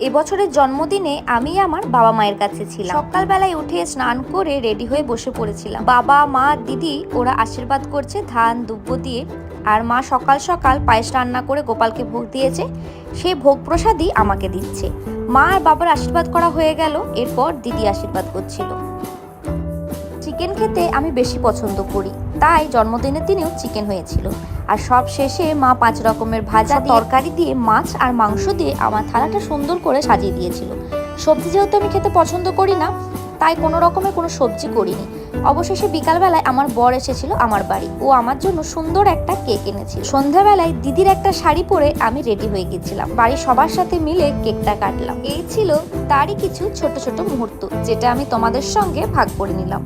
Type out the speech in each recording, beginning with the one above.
এবছরের জন্মদিনে আমি আমার বাবা মায়ের কাছে ছিলাম। সকালবেলায় উঠে স্নান করে রেডি হয়ে বসে পড়েছিলাম। বাবা মা দিদি ওরা আশীর্বাদ করছে ধান দুব্য দিয়ে, আর মা সকাল সকাল পায়েস রান্না করে গোপালকে ভোগ দিয়েছে, সেই ভোগ প্রসাদই আমাকে দিচ্ছে। মা আর বাবার আশীর্বাদ করা হয়ে গেল, এরপর দিদি আশীর্বাদ করছিল। চিকেন খেতে আমি বেশি পছন্দ করি, তাই জন্মদিনের দিনেও চিকেন হয়েছিল। আর সব শেষে মা 5 রকমের ভাজা তরকারি দিয়ে মাছ আর মাংস দিয়ে আমার থালাটা সুন্দর করে সাজিয়ে দিয়েছিল। সবজি যেহেতু আমি খেতে পছন্দ করি না, তাই কোনো রকমের কোনো সবজি করিনি। অবশেষে বিকালবেলায় আমার বর এসেছিল আমার বাড়ি, ও আমার জন্য সুন্দর একটা কেক এনেছিল। সন্ধ্যাবেলায় দিদির একটা শাড়ি পরে আমি রেডি হয়ে গেছিলাম, বাড়ির সবার সাথে মিলে কেকটা কাটলাম। এই ছিল তারই কিছু ছোট ছোট মুহূর্ত, যেটা আমি তোমাদের সঙ্গে ভাগ করে নিলাম।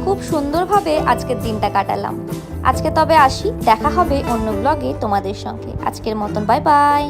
খুব সুন্দরভাবে আজকের দিনটা কাটালাম। আজকে তবে আসি, দেখা হবে অন্য ব্লগে তোমাদের সঙ্গে। আজকের মতন বাই বাই।